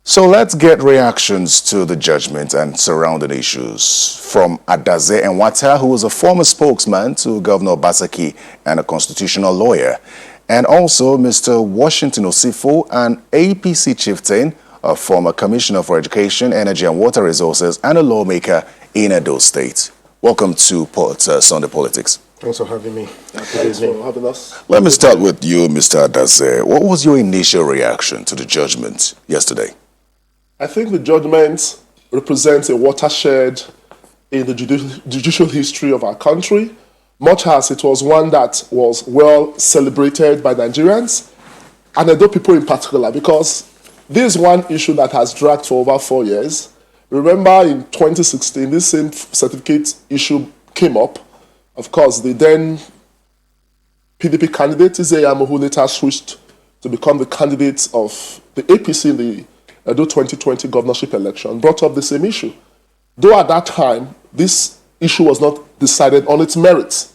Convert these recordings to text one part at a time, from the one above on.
So let's get reactions to the judgment and surrounding issues from Adaze Enwata, who is a former spokesman to Governor Obaseki and a constitutional lawyer, and also Mr. Washington Osifo, an APC chieftain, a former commissioner for education, energy and water resources, and a lawmaker in Edo State. Welcome to Sunday Politics. Thanks for having me. Thanks for having us. Let me start with you, Mr. Adaze. What was your initial reaction to the judgment yesterday? I think the judgment represents a watershed in the judicial history of our country, much as it was one that was well celebrated by Nigerians and Edo people in particular, because this is one issue that has dragged for over 4 years. Remember, in 2016, this same certificate issue came up. Of course, the then PDP candidate, Izeyamo, who later switched to become the candidate of the APC in the Edo 2020 governorship election, brought up the same issue. Though at that time, this issue was not decided on its merits.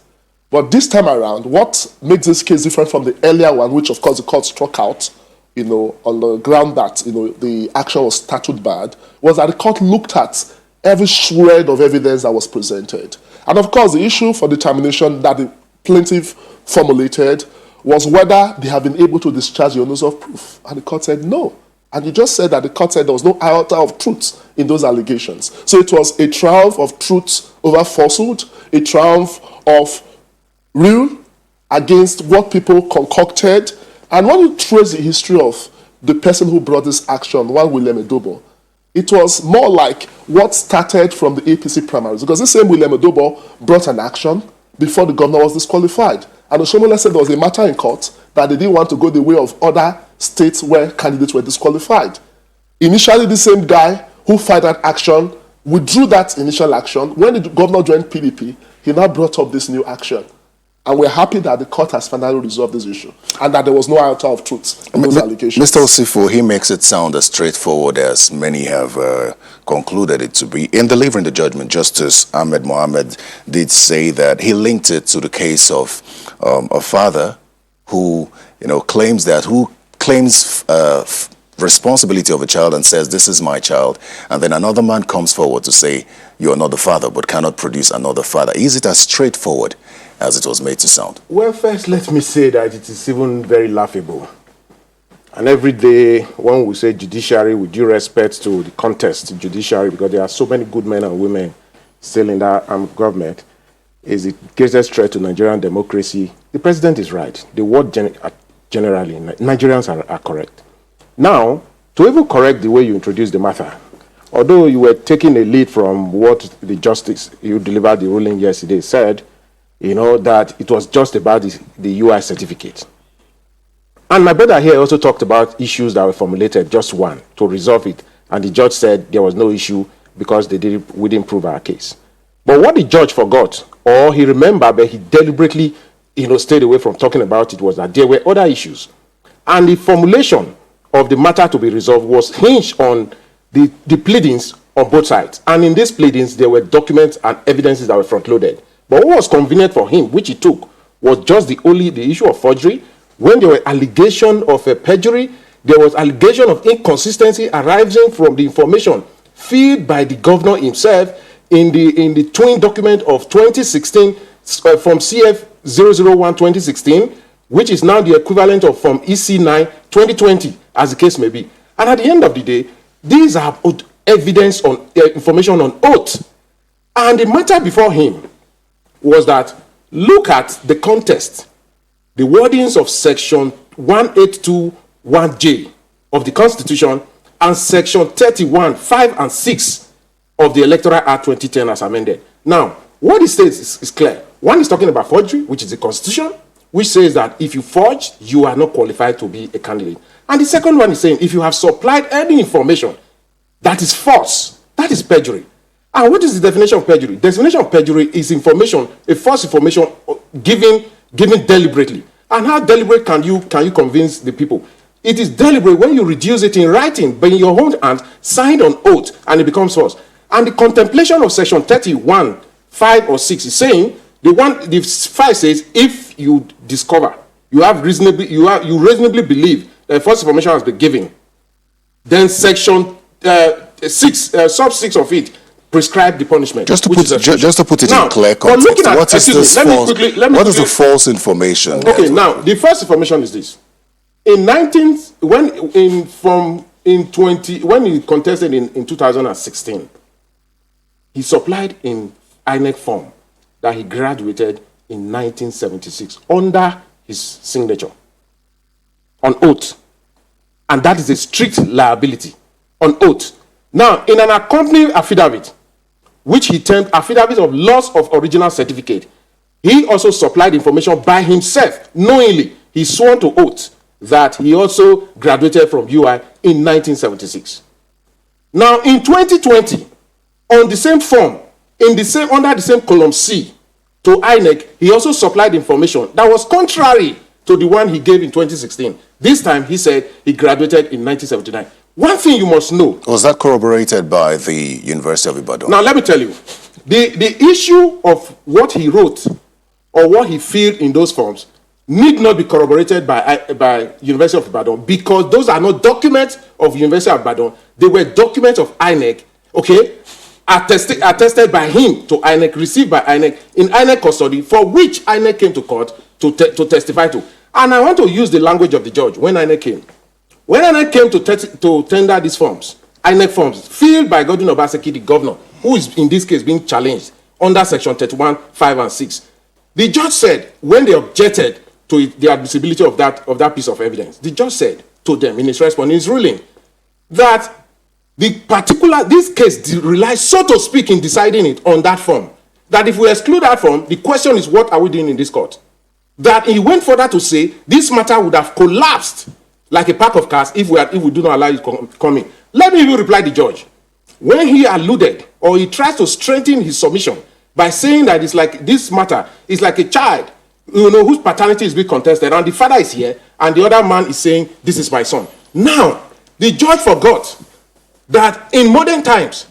But this time around, what makes this case different from the earlier one, which of course the court struck out, on the ground that, the action was statute bad, was that the court looked at every shred of evidence that was presented. And of course, the issue for determination that the plaintiff formulated was whether they have been able to discharge the onus of proof. And the court said no. And you just said that the court said there was no iota of truth in those allegations. So it was a triumph of truth over falsehood, a triumph of real against what people concocted. And when you trace the history of the person who brought this action, one William Edobo, it was more like what started from the APC primaries. Because the same William Edobo brought an action before the governor was disqualified. And Oshomola said there was a matter in court that they didn't want to go the way of other states where candidates were disqualified. Initially, the same guy who filed that action withdrew that initial action. When the governor joined PDP, he now brought up this new action. And we're happy that the court has finally resolved this issue and that there was no iota of truth in those allegations. Mr. Osifo, he makes it sound as straightforward as many have concluded it to be. In delivering the judgment, Justice Ahmed Mohammed did say that he linked it to the case of a father who, claims responsibility of a child and says, this is my child. And then another man comes forward to say, you're not the father, but cannot produce another father. Is it as straightforward as it was made to sound? Well, first, let me say that it is even very laughable. And every day, when we say judiciary, with due respect to the contest judiciary, because there are so many good men and women still in that government, is the greatest threat to Nigerian democracy. The president is right. The word generally, Nigerians are correct. Now, to even correct the way you introduced the matter, although you were taking a lead from what the justice you delivered the ruling yesterday said, that it was just about the UI certificate. And my brother here also talked about issues that were formulated, just one, to resolve it. And the judge said there was no issue because we didn't prove our case. But what the judge forgot, or he remembered, but he deliberately stayed away from talking about it, was that there were other issues. And the formulation of the matter to be resolved was hinged on the pleadings on both sides. And in these pleadings, there were documents and evidences that were front-loaded. But what was convenient for him, which he took, was just the issue of forgery. When there were allegations of perjury, there was allegation of inconsistency arising from the information fed by the governor himself in the twin document of 2016 from CF 001 2016, which is now the equivalent of from EC9 2020, as the case may be. And at the end of the day, these are evidence on information on oath. And the matter before him was that, look at the context, the wordings of section 1821J of the Constitution and section 31, 5 and 6 of the Electoral Act 2010 as amended. Now, what it says is clear. One is talking about forgery, which is the Constitution, which says that if you forge, you are not qualified to be a candidate. And the second one is saying if you have supplied any information that is false, that is perjury. And what is the definition of perjury? The definition of perjury is information, a false information given deliberately. And how deliberate can you convince the people? It is deliberate when you reduce it in writing, but in your own hand, signed on oath, and it becomes false. And the contemplation of section 31, 5 or 6 is saying, the 5 says, if you discover, you reasonably believe that false information has been given, then section 6 of it prescribe the punishment. Just to put it now, in clear context, what is this false? What is the false information? Okay, now the first information is this: when he contested in 2016, he supplied in INEC form that he graduated in 1976 under his signature on oath, and that is a strict liability on oath. Now, in an accompanying affidavit, which he termed affidavit of loss of original certificate, he also supplied information by himself, knowingly. He sworn to oath that he also graduated from UI in 1976. Now, in 2020, on the same form, under the same column C to INEC, he also supplied information that was contrary to the one he gave in 2016. This time, he said he graduated in 1979. One thing you must know. Was that corroborated by the University of Ibadan? Now, let me tell you. The issue of what he wrote or what he filled in those forms need not be corroborated by University of Ibadan, because those are not documents of University of Ibadan. They were documents of INEC, okay, attested by him to INEC, received by INEC, in INEC custody, for which INEC came to court to testify to. And I want to use the language of the judge when INEC came. When INEC came to tender these forms, INEC forms, filled by Godwin Obaseki, the governor, who is in this case being challenged under section 31, 5 and 6, the judge said, when they objected to the admissibility of that piece of evidence, the judge said to them in his response, in his ruling, that this case relies, so to speak, in deciding it on that form, that if we exclude that form, the question is, what are we doing in this court? That he went further to say this matter would have collapsed like a pack of cards if we do not allow it to come in. Let me even reply the judge. When he alluded, or he tries to strengthen his submission by saying that it's like this matter is like a child, whose paternity is being contested, and the father is here, and the other man is saying, this is my son. Now, the judge forgot that in modern times,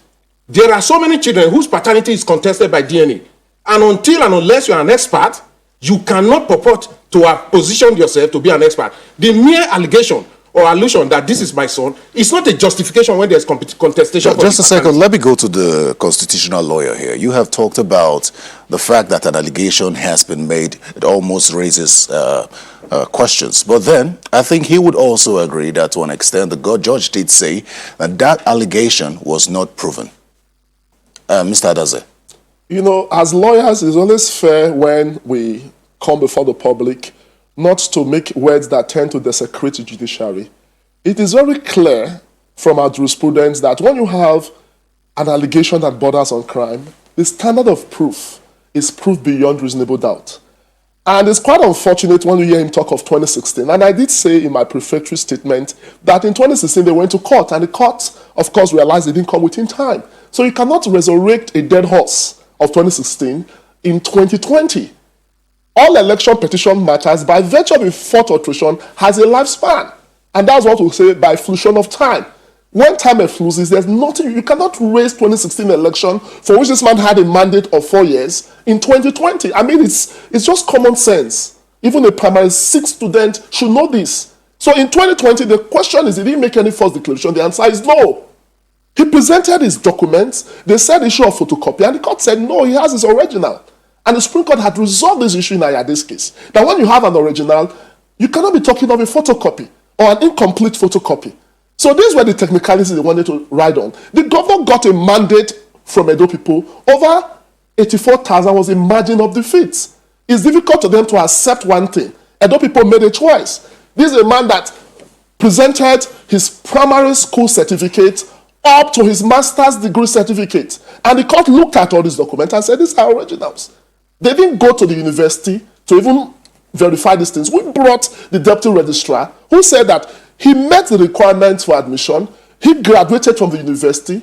there are so many children whose paternity is contested by DNA. And until and unless you are an expert, you cannot purport to have positioned yourself to be an expert. The mere allegation or allusion that this is my son is not a justification when there's contestation. Just a second, let me go to the constitutional lawyer here. You have talked about the fact that an allegation has been made. It almost raises questions. But then, I think he would also agree that to an extent, the judge did say that allegation was not proven. Mr. Adaze. As lawyers, it's always fair when we come before the public not to make words that tend to desecrate the judiciary. It is very clear from our jurisprudence that when you have an allegation that borders on crime, the standard of proof is proof beyond reasonable doubt. And it's quite unfortunate when you hear him talk of 2016. And I did say in my prefatory statement that in 2016 they went to court, and the court, of course, realized they didn't come within time. So you cannot resurrect a dead horse of 2016 in 2020. All election petition matters, by virtue of a fourth alteration, has a lifespan. And that's what we say by fruition of time. When time effluxes, there's nothing, you cannot raise 2016 election for which this man had a mandate of 4 years in 2020. I mean, it's just common sense. Even a primary 6 student should know this. So in 2020, the question is, did he make any false declaration? The answer is no. He presented his documents, they said issue of photocopy, and the court said no, he has his original. And the Supreme Court had resolved this issue in Ayade's case. That when you have an original, you cannot be talking of a photocopy or an incomplete photocopy. So these were the technicalities they wanted to ride on. The governor got a mandate from Edo people. Over 84,000 was the margin of defeat. It's difficult for them to accept one thing. Edo people made a choice. This is a man that presented his primary school certificate up to his master's degree certificate. And the court looked at all these documents and said, these are originals. They didn't go to the university to even verify these things. We brought the deputy registrar who said that he met the requirements for admission. He graduated from the university.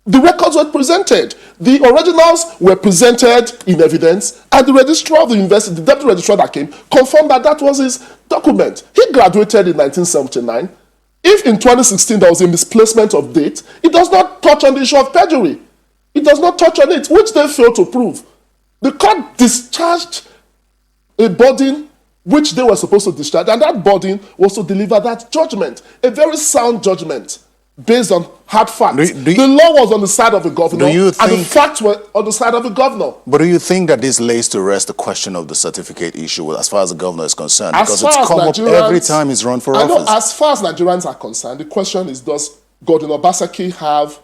The records were presented. The originals were presented in evidence, and the registrar of the university, the deputy registrar that came, confirmed that that was his document. He graduated in 1979. If in 2016 there was a misplacement of date, it does not touch on the issue of perjury. It does not touch on it, which they failed to prove. The court discharged a burden which they were supposed to discharge, and that burden was to deliver that judgment, a very sound judgment. based on hard facts. The law was on the side of the governor, and the facts were on the side of the governor. But do you think that this lays to rest the question of the certificate issue as far as the governor is concerned? As Because far it's as come up Nigerians, every time he's run for office. I know, as far as Nigerians are concerned, the question is, does Gordon Obaseki have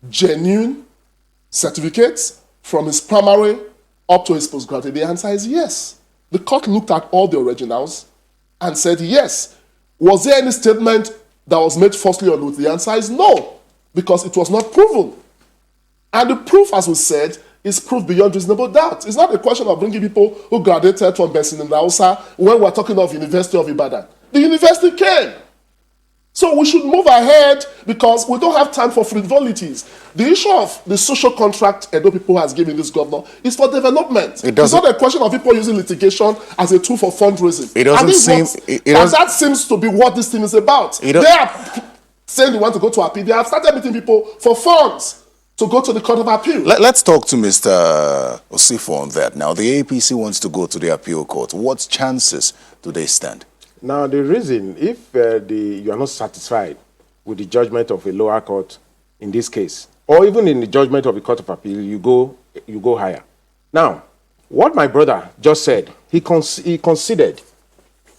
genuine certificates from his primary up to his postgraduate? The answer is yes. The court looked at all the originals and said yes. Was there any statement that was made falsely on oath? The answer is no, because it was not proven. And the proof, as we said, is proof beyond reasonable doubt. It's not a question of bringing people who graduated from Besin and Hausa when we're talking of University of Ibadan. The university came. So we should move ahead because we don't have time for frivolities. The issue of the social contract Edo people has given this governor is for development. It's not a question of people using litigation as a tool for fundraising. That seems to be what this thing is about. They are saying they want to go to appeal. They have started meeting people for funds to go to the Court of Appeal. Let's talk to Mr. Osifo on that. Now, the APC wants to go to the appeal court. What chances do they stand? Now, the reason, if you are not satisfied with the judgment of a lower court in this case, or even in the judgment of a court of appeal, you go higher. Now, what my brother just said, he considered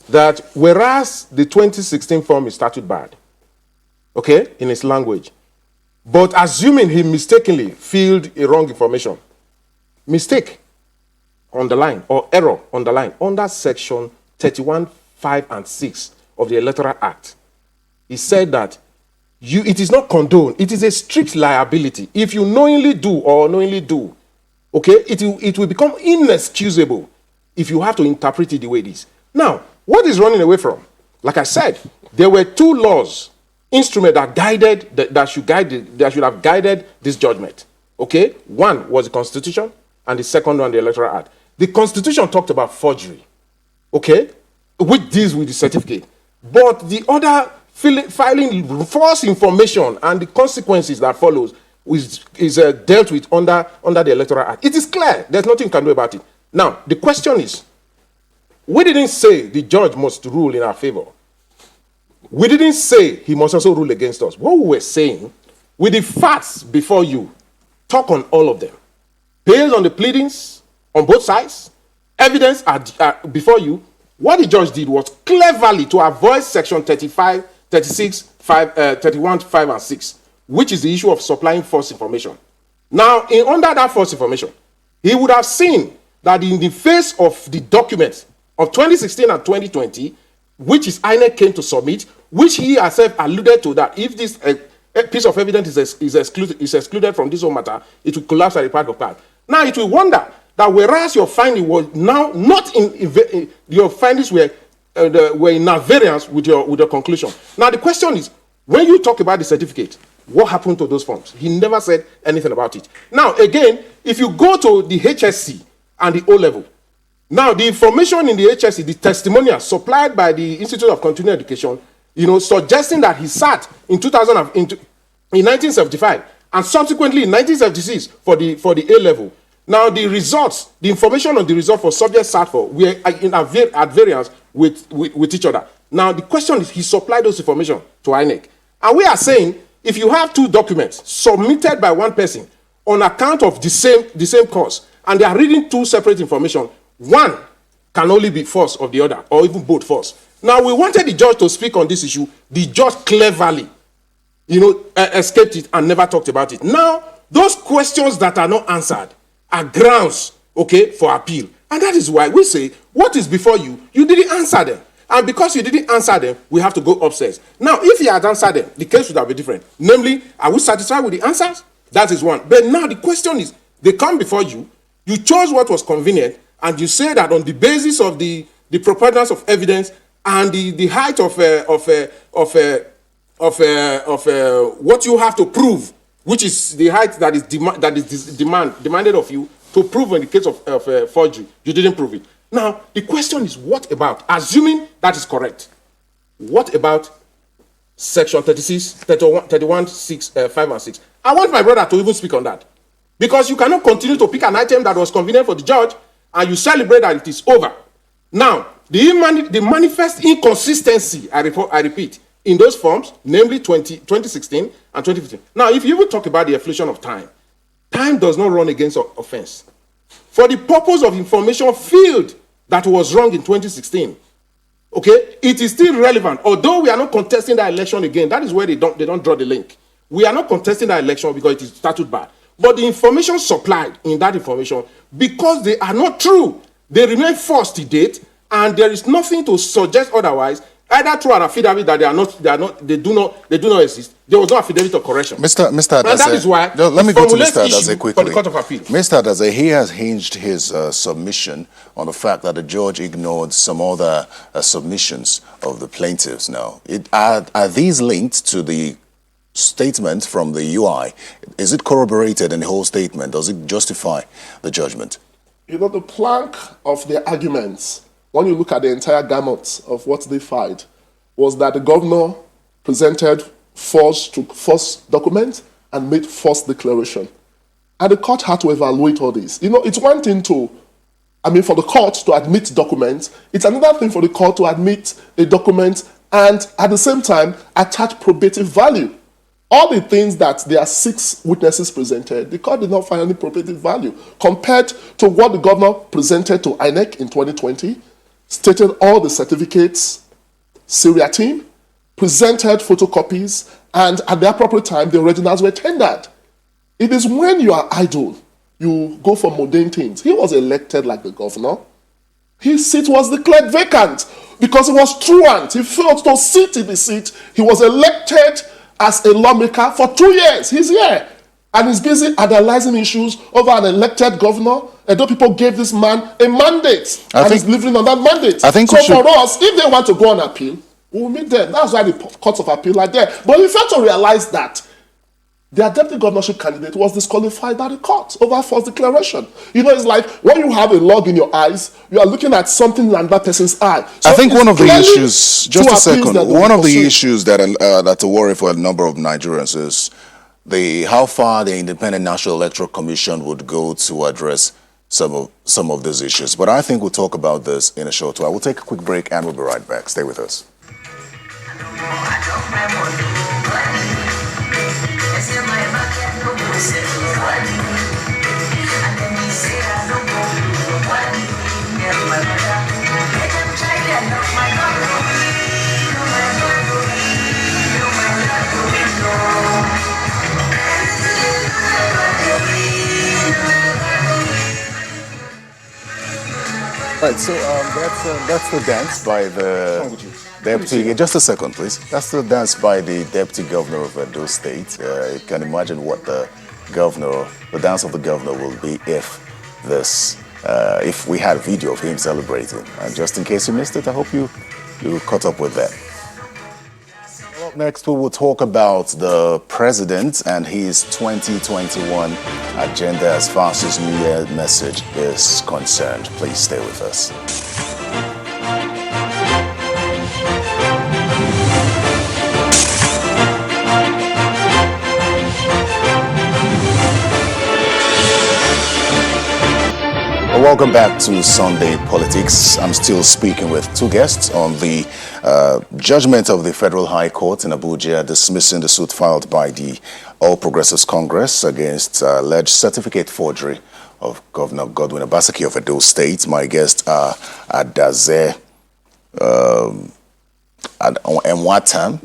that whereas the 2016 form is statute barred, okay, in his language, but assuming he mistakenly filled a wrong information, mistake on the line or error on the line under section 31, 5 and 6 of the Electoral Act, he said that it is not condoned. It is a strict liability. If you knowingly do or unknowingly do, okay, it will become inexcusable if you have to interpret it the way it is. Now, what is running away from? Like I said, there were two laws, instruments that should have guided this judgment. Okay, one was the Constitution, and the second one the Electoral Act. The Constitution talked about forgery, okay, which deals with the certificate, but the other filing false information and the consequences that follows is dealt with under the Electoral Act. It is clear. There's nothing you can do about it. Now, the question is, we didn't say the judge must rule in our favor. We didn't say he must also rule against us. What we were saying, with the facts before you, talk on all of them. Based on the pleadings on both sides, evidence before you, what the judge did was cleverly to avoid section 35, 36, 31, 5, and 6, which is the issue of supplying false information. Now, under that false information, he would have seen that in the face of the documents of 2016 and 2020, which is INEC came to submit, which he herself alluded to that if this piece of evidence is excluded from this whole matter, it will collapse at the part of part. Now, it will wonder that whereas your finding was now not your findings were in variance with your conclusion. Now the question is, when you talk about the certificate, what happened to those forms? He never said anything about it. Now again, if you go to the HSC and the O level, now the information in the HSC, the testimonial supplied by the Institute of Continuing Education, suggesting that he sat in 1975 and subsequently in 1976 for the A level. Now, the results, the information on the result for subjects sat for were at variance with each other. Now, the question is, he supplied those information to INEC. And we are saying, if you have two documents submitted by one person on account of the same cause, and they are reading two separate information, one can only be false of the other, or even both false. Now, we wanted the judge to speak on this issue. The judge cleverly, escaped it and never talked about it. Now, those questions that are not answered are grounds, okay, for appeal. And that is why we say, what is before you, you didn't answer them. And because you didn't answer them, we have to go upstairs. Now, if you had answered them, the case would have been different. Namely, are we satisfied with the answers? That is one. But now the question is, they come before you, you chose what was convenient, and you say that on the basis of the preponderance of evidence and the height of what you have to prove, which is the height that is demanded of you to prove in the case of forgery, you didn't prove it. Now, the question is, what about, assuming that is correct, what about section 36, 31, 6, 5 and 6? I want my brother to even speak on that. Because you cannot continue to pick an item that was convenient for the judge and you celebrate that it is over. Now, the manifest inconsistency, I repeat, in those forms, namely 2016 and 2015. Now, if you even talk about the inflation of time, time does not run against offense. For the purpose of information field that was wrong in 2016, okay, it is still relevant. Although we are not contesting that election again, that is where they don't draw the link. We are not contesting that election because it is statute bad. But the information supplied in that information, because they are not true, they remain false to date, and there is nothing to suggest otherwise, either through an affidavit that they do not exist. There was no affidavit of correction. Mr. Adase, and that is why let me go to Mr. Adase quickly. For the Court of Appeal. Mr. Adase, he has hinged his submission on the fact that the judge ignored some other submissions of the plaintiffs. Now, are these linked to the statement from the UI? Is it corroborated in the whole statement? Does it justify the judgment? You know, the plank of their arguments, when you look at the entire gamut of what they filed, was that the governor presented false documents and made false declaration. And the court had to evaluate all this. You know, it's one thing for the court to admit documents. It's another thing for the court to admit a document and at the same time attach probative value. All the things that there are 6 witnesses presented, the court did not find any probative value compared to what the governor presented to INEC in 2020, stated all the certificates, Syria team, presented photocopies, and at the appropriate time, the originals were tendered. It is when you are idle, you go for mundane things. He was elected like the governor. His seat was declared vacant because he was truant. He failed to sit in the seat. He was elected as a lawmaker for 2 years. He's here. And he's busy analyzing issues over an elected governor. And though people gave this man a mandate, and he's living on that mandate. I think so for us, if they want to go on appeal, we'll meet them. That's why the courts of appeal are there. But we fail to realize that their deputy governorship candidate was disqualified by the court over false declaration. You know, it's like when you have a log in your eyes, you are looking at something in another person's eye. So I think one of the issues, just a second, one of the issues that's a worry for a number of Nigerians is how far the Independent National Electoral Commission would go to address some of these issues. But I think we'll talk about this in a short while. We'll take a quick break and we'll be right back. Stay with us. Right, so that's the dance by the deputy. Just a second, please. That's the dance by the deputy governor of Edo State. You can imagine what the dance of the governor will be if we had a video of him celebrating. And just in case you missed it, I hope you caught up with that. Up next, we will talk about the president and his 2021 agenda as far as his New Year message is concerned. Please stay with us. Welcome back to Sunday Politics. I'm still speaking with 2 guests on the judgment of the Federal High Court in Abuja dismissing the suit filed by the All Progressives Congress against alleged certificate forgery of Governor Godwin Obaseki of Edo State. My guests are Adase Enwatam.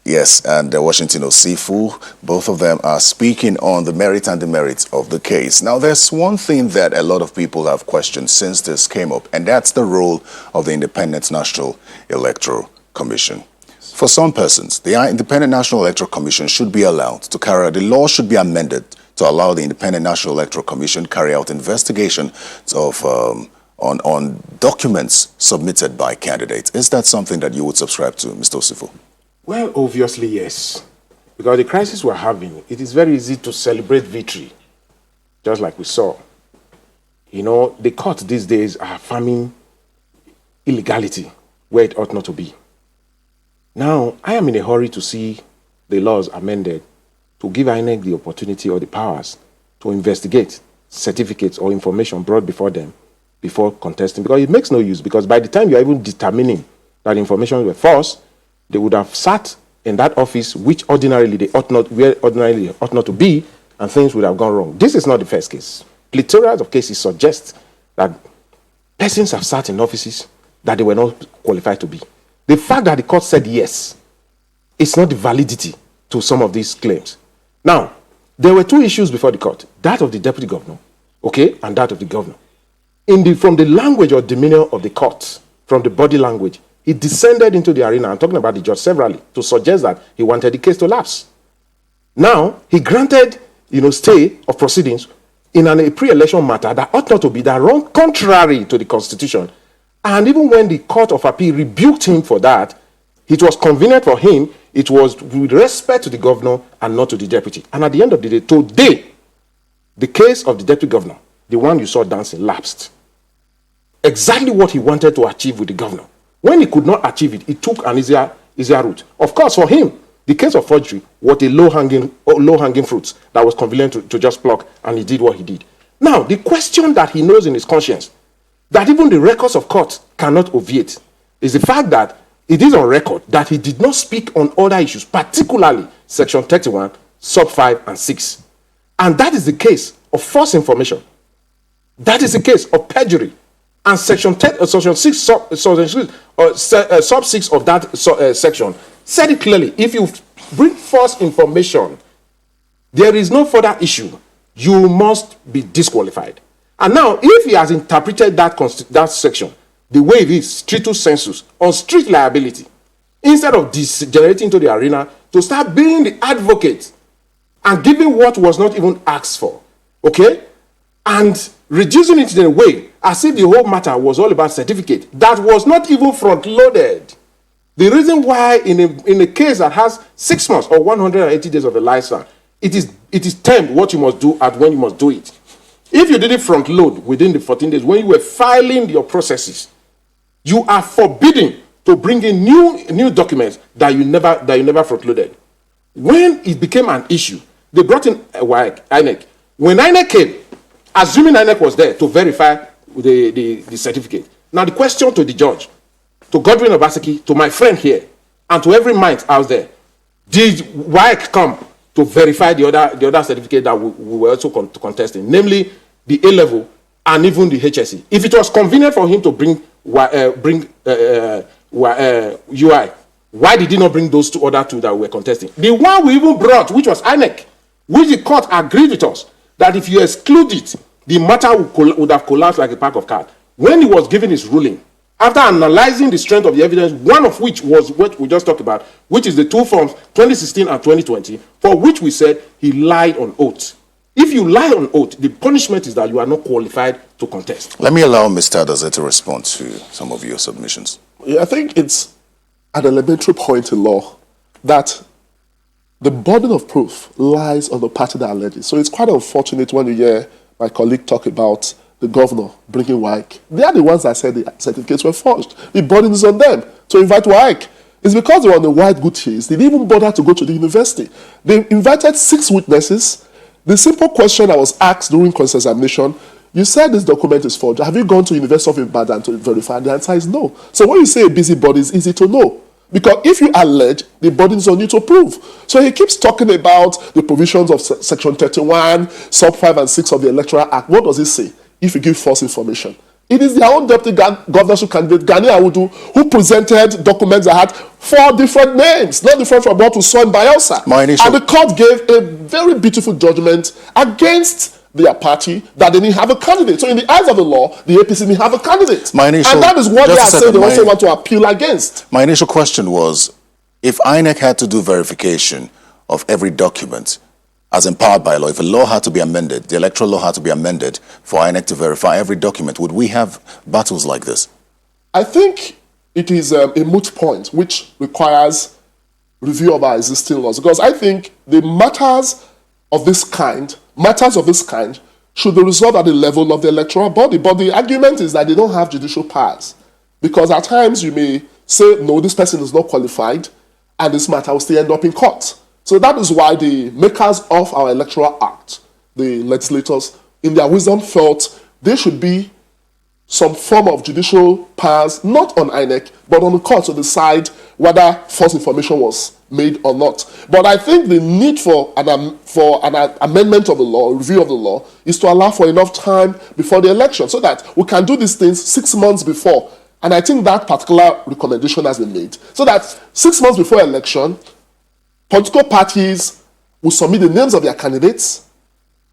Yes. And Washington Osifu. Both of them are speaking on the merit and demerits of the case. Now, there's one thing that a lot of people have questioned since this came up, and that's the role of the Independent National Electoral Commission. For some persons, the Independent National Electoral Commission should be allowed to carry out, the law should be amended to allow the Independent National Electoral Commission carry out investigation of on documents submitted by candidates. Is that something that you would subscribe to, Mr. Osifu? Well, obviously, yes. Because the crisis we're having, it is very easy to celebrate victory, just like we saw. You know, the courts these days are affirming illegality where it ought not to be. Now, I am in a hurry to see the laws amended to give INEC the opportunity or the powers to investigate certificates or information brought before them before contesting. Because it makes no use, because by the time you're even determining that information were false, they would have sat in that office, which ordinarily they ought not, where ordinarily they ought not to be, and things would have gone wrong. This is not the first case. Plethora of cases suggest that persons have sat in offices that they were not qualified to be. The fact that the court said yes, it's not the validity to some of these claims. Now, there were two issues before the court, that of the deputy governor, okay, and that of the governor. From the language or demeanor of the court, from the body language, he descended into the arena, I'm talking about the judge severally, to suggest that he wanted the case to lapse. Now, he granted, stay of proceedings in a pre-election matter that ought not to be, that wrong, contrary to the Constitution. And even when the Court of Appeal rebuked him for that, it was convenient for him, it was with respect to the governor and not to the deputy. And at the end of the day, today, the case of the deputy governor, the one you saw dancing, lapsed. Exactly what he wanted to achieve with the governor. When he could not achieve it, he took an easier route. Of course, for him, the case of forgery was a low-hanging fruit that was convenient to just pluck, and he did what he did. Now, the question that he knows in his conscience, that even the records of court cannot obviate, is the fact that it is on record that he did not speak on other issues, particularly Section 31, Sub 5 and 6. And that is the case of false information. That is the case of perjury. And Section 6, Sub 6 of that section said it clearly. If you bring false information, there is no further issue. You must be disqualified. And now, if he has interpreted that section the way it is, stricto sensus, on strict liability, instead of degenerating to the arena to start being the advocate and giving what was not even asked for, okay, and reducing it in a way as if the whole matter was all about certificate that was not even front-loaded. The reason why in a case that has 6 months or 180 days of a lifespan, it is termed what you must do at when you must do it. If you didn't front load within the 14 days, when you were filing your processes, you are forbidden to bring in new documents that you never front loaded. When it became an issue, they brought in INEC. When INEC came, assuming INEC was there to verify the certificate. Now the question to the judge, to Godwin Obaseki, to my friend here, and to every mind out there, did WAEC come to verify the other certificate that we were also contesting, namely the A-level and even the HSC? If it was convenient for him to bring UI, why did he not bring those other two that we were contesting? The one we even brought, which was INEC, which the court agreed with us, that if you exclude it, the matter would have collapsed like a pack of cards. When he was giving his ruling, after analyzing the strength of the evidence, one of which was what we just talked about, which is the two forms, 2016 and 2020, for which we said he lied on oath. If you lie on oath, the punishment is that you are not qualified to contest. Let me allow Mr. Adaze to respond to some of your submissions. Yeah, I think it's an elementary point in law that the burden of proof lies on the party that alleges. So it's quite unfortunate when you hear my colleague talk about the governor bringing WAEC. They are the ones that said the certificates were forged. The burden is on them to invite WAEC. It's because they were on the white good chase. They didn't even bother to go to the university. They invited 6 witnesses. The simple question I was asked during cross-examination, you said this document is forged. Have you gone to University of Ibadan to verify? The answer is no. So when you say a busybody, it's easy to know. Because if you allege, the burden is on you to prove. So he keeps talking about the provisions of Section 31, Sub 5 and 6 of the Electoral Act. What does it say if you give false information? It is their own deputy governorship candidate, Gani Awudu, who presented documents that had 4 different names, not different from what we saw in Bayelsa. And the court gave a very beautiful judgment against their party that they didn't have a candidate. So in the eyes of the law, the APC didn't have a candidate. And that is what they are saying they also want to appeal against. My initial question was, if INEC had to do verification of every document as empowered by law, if a law had to be amended, the electoral law had to be amended for INEC to verify every document, would we have battles like this? I think it is a moot point which requires review of our existing laws, because I think the matters of this kind should be resolved at the level of the electoral body. But the argument is that they don't have judicial powers, because at times you may say, no, this person is not qualified, and this matter will still end up in court. So that is why the makers of our Electoral Act, the legislators, in their wisdom felt they should be some form of judicial powers, not on INEC, but on the court to decide whether false information was made or not. But I think the need for an amendment of the law, review of the law, is to allow for enough time before the election so that we can do these things 6 months before. And I think that particular recommendation has been made. So that 6 months before election, political parties will submit the names of their candidates,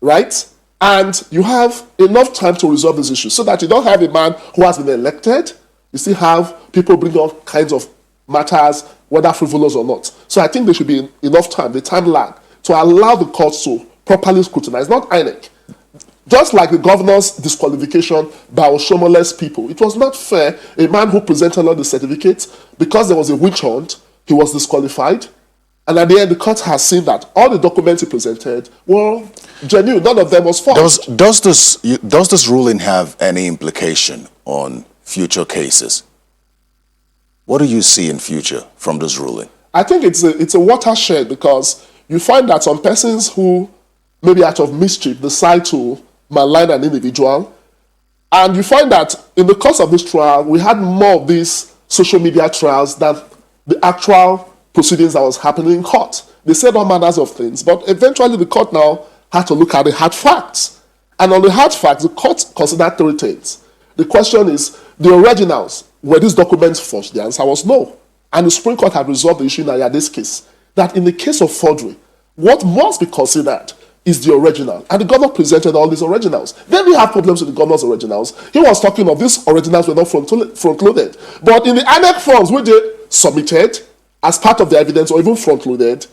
right? And you have enough time to resolve this issue so that you don't have a man who has been elected. You still have people bring all kinds of matters, whether frivolous or not. So I think there should be enough time, the time lag, to allow the courts to properly scrutinize, not INEC. Just like the governor's disqualification by Oshomole's people. It was not fair. A man who presented all the certificates, because there was a witch hunt, he was disqualified. And at the end, the court has seen that all the documents he presented were genuine. None of them was false. Does this ruling have any implication on future cases? What do you see in future from this ruling? I think it's a watershed, because you find that some persons who, maybe out of mischief, decide to malign an individual. And you find that in the course of this trial, we had more of these social media trials than the actual proceedings that was happening in court. They said all manners of things, but eventually the court now had to look at the hard facts. And on the hard facts, the court considered 3 things. The question is, the originals, were these documents forged? The answer was no. And the Supreme Court had resolved the issue in this case, that in the case of forgery, what must be considered is the original. And the governor presented all these originals. Then we have problems with the governor's originals. He was talking of these originals were not front-loaded. But in the INEC forms which they submitted as part of the evidence or even front-loaded,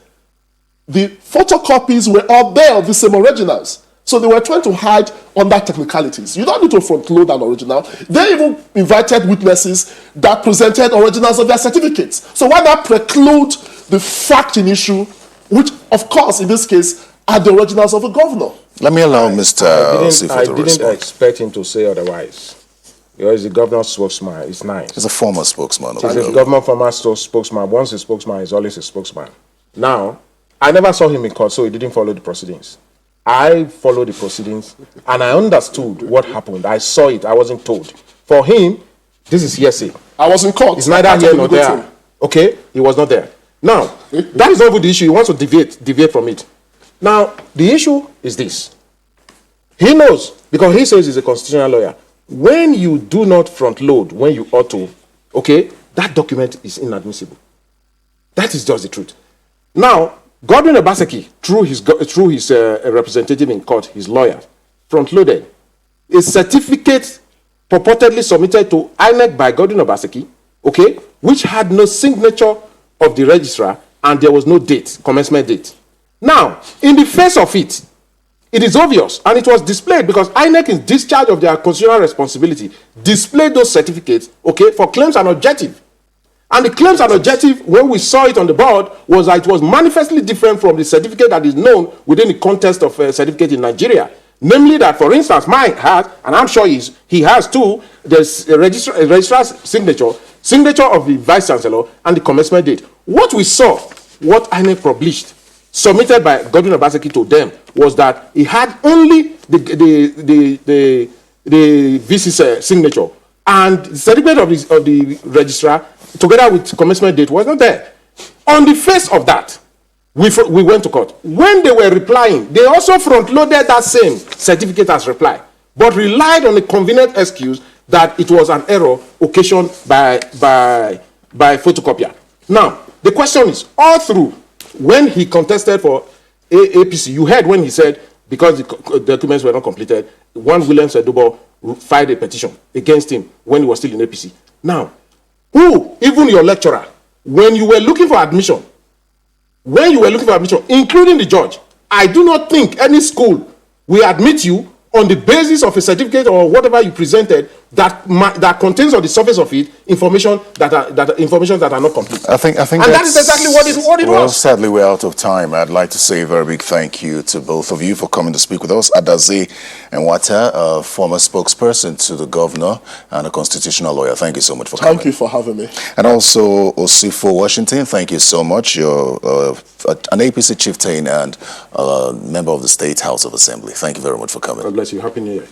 the photocopies were all there of the same originals. So they were trying to hide under technicalities. You don't need to front-load an original. They even invited witnesses that presented originals of their certificates. So why not preclude the fact in issue, which, of course, in this case, are the originals of the governor? Let me allow Mr. Sifu to respond. I didn't expect him to say otherwise. Because the governor's spokesman is nice. He's a former spokesman. He's a government former spokesman. Once a spokesman, is always a spokesman. Now, I never saw him in court, so he didn't follow the proceedings. I followed the proceedings, and I understood what happened. I saw it. I wasn't told. For him, this is hearsay. I was in court. It's neither here nor there. Okay? He was not there. Now, that is not even the issue. He wants to deviate from it. Now, the issue is this. He knows, because he says he's a constitutional lawyer, when you do not front load when you ought to, okay, that document is inadmissible. That is just the truth. Now, Godwin Obaseki, through his representative in court, his lawyer, front-loaded a certificate purportedly submitted to INEC by Godwin Obaseki, okay, which had no signature of the registrar, and there was no date, commencement date. Now, in the face of it, it is obvious, and it was displayed because INEC, in discharge of their constitutional responsibility, displayed those certificates, okay, for claims and objective. And the claims and objective, when we saw it on the board, was that it was manifestly different from the certificate that is known within the context of a certificate in Nigeria. Namely that, for instance, mine has, and I'm sure he has too, there's a registrar's signature of the vice chancellor, and the commencement date. What we saw, what INEC published, submitted by Godwin Obaseki to them, was that he had only the VC's signature, and the certificate of the registrar, together with commencement date, was not there. On the face of that, we went to court. When they were replying, they also front-loaded that same certificate as reply, but relied on a convenient excuse that it was an error occasioned by photocopier. Now, the question is, all through, when he contested for APC, you heard when he said, because the documents were not completed, one William Sedubo filed a petition against him when he was still in APC. Now, who, even your lecturer, when you were looking for admission, including the judge, I do not think any school will admit you on the basis of a certificate or whatever you presented that contains on the surface of it information that are not complete. I think and that is exactly what it was. Well, sadly, we're out of time. I'd like to say a very big thank you to both of you for coming to speak with us. Adaze Enwata, a former spokesperson to the governor and a constitutional lawyer. Thank you so much for coming. Thank you for having me. And also Osifo Washington, thank you so much. You're an APC chieftain and a member of the State House of Assembly. Thank you very much for coming. God bless you. Happy New Year.